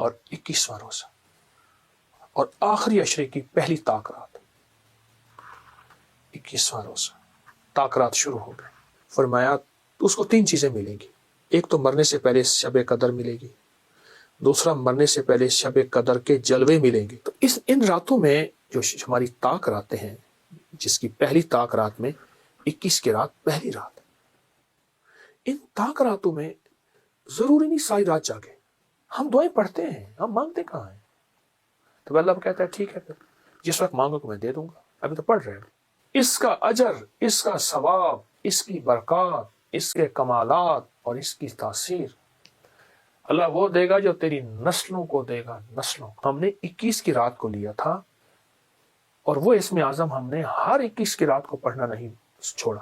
اور 21واں روزہ اور آخری عشرے کی پہلی طاق رات، 21واں روزہ، طاق رات شروع ہو گئے۔ فرمایا اس کو 3 چیزیں ملیں گی، ایک تو مرنے سے پہلے شب قدر ملے گی، دوسرا مرنے سے پہلے شب قدر کے جلوے ملیں گے۔ تو ان راتوں میں جو ہماری طاق راتیں ہیں، جس کی پہلی طاق رات میں 21 کی رات پہلی رات، ان طاق راتوں میں ضروری نہیں ساری رات جاگے، ہم دعائیں پڑھتے ہیں، ہم مانگتے کہاں ہیں؟ تو اللہ کہتا ہے ٹھیک ہے، پھر جس وقت مانگو کہ میں دے دوں گا، ابھی تو پڑھ رہے ہیں۔ اس کا اجر، اس کا ثواب، اس کی برکات، اس کے کمالات اور اس کی تاثیر اللہ وہ دے گا جو تیری نسلوں کو دے گا، نسلوں۔ ہم نے 21 کی رات کو لیا تھا اور وہ اسم اعظم ہم نے ہر 21 کی رات کو پڑھنا نہیں چھوڑا،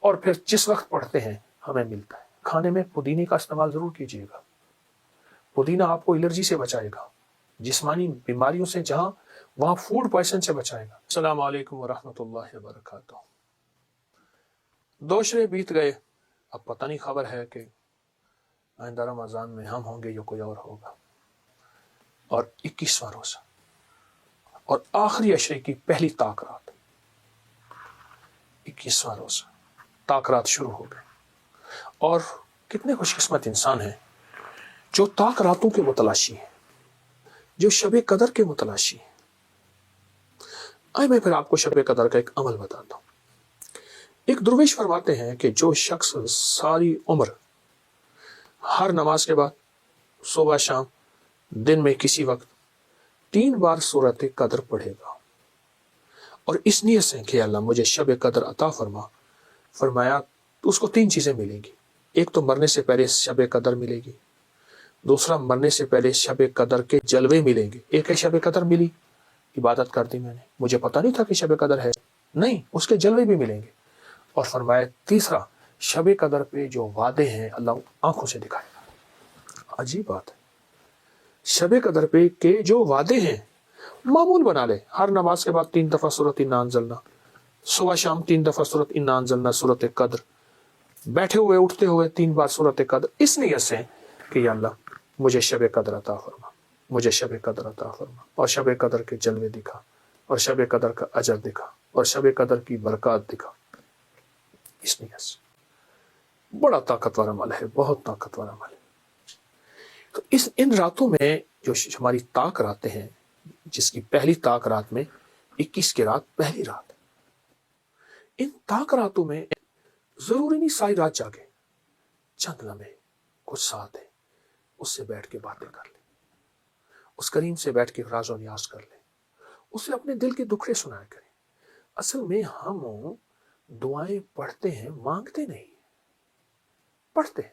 اور پھر جس وقت پڑھتے ہیں ہمیں ملتا ہے۔ کھانے میں پودینے کا استعمال ضرور کیجیے گا، پودینہ آپ کو الرجی سے بچائے گا، جسمانی بیماریوں سے جہاں وہاں فوڈ پوائزن سے بچائے گا۔ السلام علیکم ورحمۃ اللہ وبرکاتہ۔ 2 شرے بیت گئے، اب پتہ نہیں خبر ہے کہ آئندہ رمضان میں ہم ہوں گے یا کوئی اور ہوگا، اور 21واں روزہ اور آخری عشرے کی پہلی طاق رات، 21واں روزہ، طاق رات شروع ہو گئے۔ اور کتنے خوش قسمت انسان ہیں جو طاق راتوں کے متلاشی ہیں، جو شب قدر کے متلاشی ہیں۔ آئے میں پھر آپ کو شب قدر کا ایک عمل بتاتا ہوں۔ ایک درویش فرماتے ہیں کہ جو شخص ساری عمر ہر نماز کے بعد، صبح شام، دن میں کسی وقت 3 بار سورۃ قدر پڑھے گا اور اس نیت سے کہ اللہ مجھے شب قدر عطا فرما، فرمایا اس کو 3 چیزیں ملیں گی، ایک تو مرنے سے پہلے شب قدر ملے گی، دوسرا مرنے سے پہلے شب قدر کے جلوے ملیں گے۔ ایک ہے شب قدر ملی، عبادت کر دی میں نے، مجھے پتہ نہیں تھا کہ شب قدر ہے، نہیں، اس کے جلوے بھی ملیں گے۔ اور فرمایا تیسرا، شب قدر پہ جو وعدے ہیں اللہ آنکھوں سے دکھائے گا۔ عجیب بات ہے، شب قدر پہ کے جو وعدے ہیں معمول بنا لے، ہر نماز کے بعد 3 دفعہ سورۃ انا انزلنا، صبح شام 3 دفعہ سورۃ انا انزلنا، سورۃ قدر، بیٹھے ہوئے اٹھتے ہوئے 3 بار سورۃ قدر، اس نیت سے کہ یا اللہ مجھے شب قدر عطا فرما، مجھے شب قدر عطا فرما، اور شب قدر کے جلوے دکھا، اور شب قدر کا اجر دکھا، اور شب قدر کی برکات دکھا، اس نیت سے۔ بڑا طاقتور عمل ہے، بہت طاقتور عمل ہے۔ تو ان راتوں میں جو ہماری طاق راتیں ہیں، جس کی پہلی طاق رات میں 21 کی رات پہلی رات، ان طاق راتوں میں ضروری نہیں ساری رات جاگے، چند لمحے، کچھ ساتھ ہیں، اس سے بیٹھ کے باتیں کر لیں، اس کریم سے بیٹھ کے راز و نیاز کر لیں، اسے اپنے دل کے دکھڑے سنایا کریں۔ اصل میں ہم دعائیں پڑھتے ہیں، مانگتے نہیں، پڑھتے ہیں۔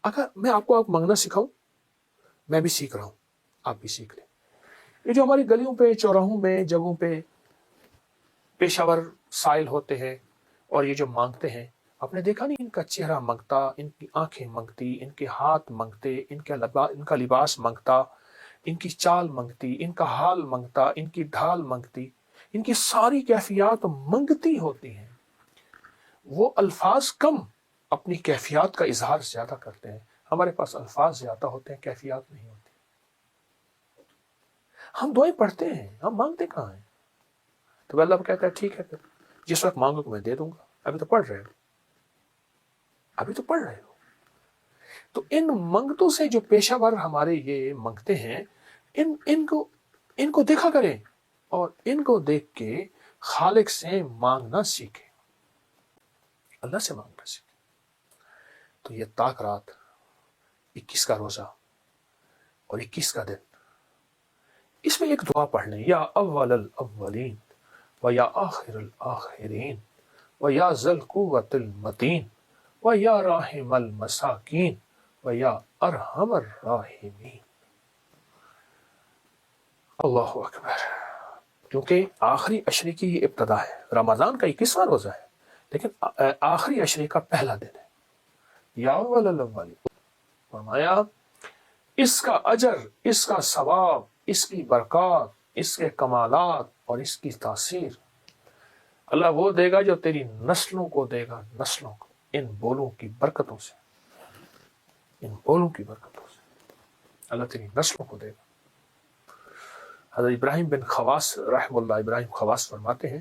اگر میں آپ کو مانگنا سکھاؤں، میں بھی سیکھ رہا ہوں، آپ بھی سیکھ لیں۔ یہ جو ہماری گلیوں پہ، چوراہوں میں، جگہوں پہ پیشہ ور سائل ہوتے ہیں اور یہ جو مانگتے ہیں، آپ نے دیکھا نہیں ان کا چہرہ منگتا، ان کی آنکھیں منگتی، ان کے ہاتھ منگتے، ان کا لباس منگتا، ان کی چال منگتی، ان کا حال منگتا، ان کی ڈھال منگتی، ان کی ساری کیفیات منگتی ہوتی ہیں۔ وہ الفاظ کم، اپنی کیفیات کا اظہار زیادہ کرتے ہیں۔ ہمارے پاس الفاظ زیادہ ہوتے ہیں، کیفیات نہیں ہوتی۔ ہم دعائیں پڑھتے ہیں، ہم مانگتے کہاں ہیں؟ تو اللہ کہتا ہے ٹھیک ہے، پھر جس وقت مانگو کہ میں دے دوں گا، ابھی تو پڑھ رہے ہو، ابھی تو پڑھ رہے ہو۔ تو ان منگتوں سے جو پیشہ ور ہمارے یہ منگتے ہیں، ان کو دیکھا کریں اور ان کو دیکھ کے خالق سے مانگنا سیکھیں، اللہ سے مانگنا سیکھیں۔ تو یہ طاق رات، 21 کا روزہ اور 21 کا دن، اس میں ایک دعا پڑھ لیں، یا اول الاولین و یا آخر الآخرین و یا ذی القوۃ المتین و یا راحم المساکین و یا ارحم الراحمین۔ اللہ اکبر۔ کیونکہ آخری عشرے کی یہ ابتدا ہے، رمضان کا 21واں روزہ ہے، لیکن آخری عشرے کا پہلا دن ہے۔ یا اول الاولین، فرمایا اس کا اجر، اس کا ثواب، اس کی برکات، اس کے کمالات اور اس کی تاثیر اللہ وہ دے گا جو تیری نسلوں کو دے گا، نسلوں کو، ان بولوں کی برکتوں سے، ان بولوں کی برکتوں سے۔ اللہ تیری نسلوں کو دے گا۔ حضرت ابراہیم بن خواص رحم اللہ، ابراہیم خواص فرماتے ہیں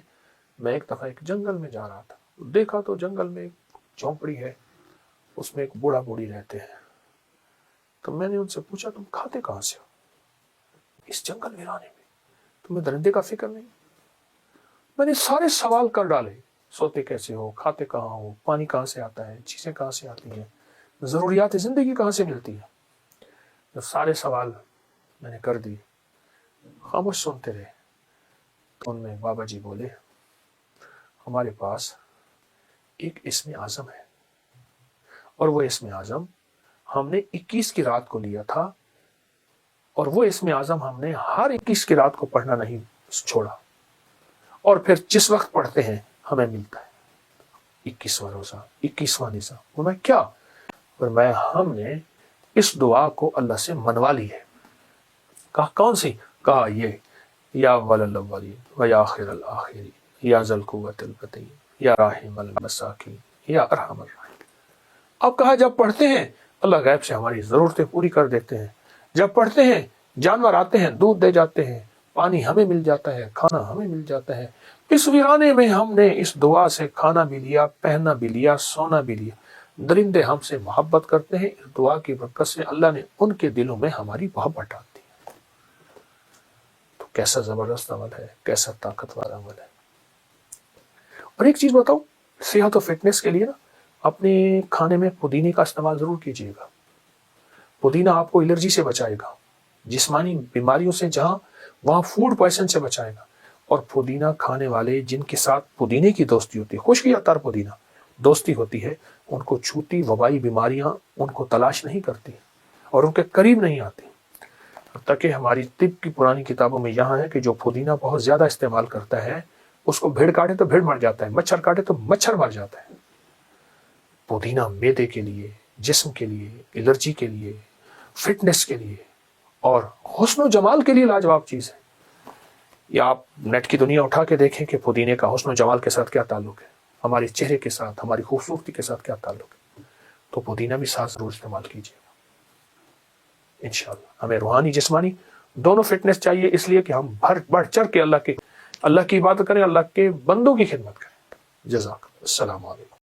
میں ایک دفعہ ایک جنگل میں جا رہا تھا، دیکھا تو جنگل میں ایک جھونپڑی ہے، اس میں ایک بوڑھا بوڑھی رہتے ہیں۔ تو میں نے ان سے پوچھا تم کھاتے کہاں سے ہو اس جنگل ویرانے میں، تمہیں درندے کا فکر نہیں؟ میں نے سارے سوال کر ڈالے، سوتے کیسے ہو، کھاتے کہاں ہو، پانی کہاں سے آتا ہے، چیزیں کہاں سے آتی ہیں، ضروریات زندگی کہاں سے ملتی ہے۔ جو سارے سوال میں نے کر دی، خاموش سنتے رہے۔ تو ان میں بابا جی بولے ہمارے پاس ایک اسم اعظم ہے، اور وہ اسم اعظم ہم نے 21 کی رات کو لیا تھا، اور وہ اسم اعظم ہم نے ہر 21 کی رات کو پڑھنا نہیں چھوڑا، اور پھر جس وقت پڑھتے ہیں ہمیں ملتا ہے 21واں روزہ، 21واں نظام۔ وہ میں کیا؟ اور میں ہم نے اس دعا کو اللہ سے منوا لی ہے۔ کہا کون سی؟ کہا یہ یا اول الاولین و یا آخر الاخرین یا ذل قوت المتین یا راحم المساکین یا ارحم الراحمین۔ اب کہا جب پڑھتے ہیں اللہ غیب سے ہماری ضرورتیں پوری کر دیتے ہیں، جب پڑھتے ہیں جانور آتے ہیں دودھ دے جاتے ہیں، پانی ہمیں مل جاتا ہے، کھانا ہمیں مل جاتا ہے۔ اس ویرانے میں ہم نے اس دعا سے کھانا بھی لیا، پہننا بھی لیا، سونا بھی لیا۔ درندے ہم سے محبت کرتے ہیں، اس دعا کی برکت سے اللہ نے ان کے دلوں میں ہماری محبت ڈال دی۔ تو کیسا زبردست عمل ہے، کیسا طاقتور عمل ہے۔ اور ایک چیز بتاؤ، صحت و فٹنس کے لیے نا اپنے کھانے میں پودینے کا استعمال ضرور کیجیے گا۔ پودینہ آپ کو الرجی سے بچائے گا، جسمانی بیماریوں سے جہاں وہاں فوڈ پوائزن سے بچائے گا۔ اور پودینہ کھانے والے جن کے ساتھ پودینے کی دوستی ہوتی ہے، خشکی اتار پودینہ دوستی ہوتی ہے، ان کو چھوٹی وبائی بیماریاں ان کو تلاش نہیں کرتی اور ان کے قریب نہیں آتی۔ حتیٰ کہ ہماری طب کی پرانی کتابوں میں یہاں ہے کہ جو پودینہ بہت زیادہ استعمال کرتا ہے اس کو بھیڑ کاٹے تو بھیڑ مر جاتا ہے، مچھر کاٹے تو مچھر مر جاتا ہے۔ پودینہ معدے کے لیے، جسم کے لیے، الرجی کے لیے، فٹنس کے لیے اور حسن و جمال کے لیے لاجواب چیز ہے۔ یا آپ نیٹ کی دنیا اٹھا کے دیکھیں کہ پودینے کا حسن و جمال کے ساتھ کیا تعلق ہے، ہمارے چہرے کے ساتھ، ہماری خوبصورتی کے ساتھ کیا تعلق ہے۔ تو پودینہ بھی ساتھ ضرور استعمال کیجیے گا انشاءاللہ۔ ہمیں روحانی جسمانی دونوں فٹنس چاہیے، اس لیے کہ ہم بڑھ چڑھ کے اللہ کی عبادت کریں، اللہ کے بندوں کی خدمت کریں۔ جزاک اللہ۔ السلام علیکم۔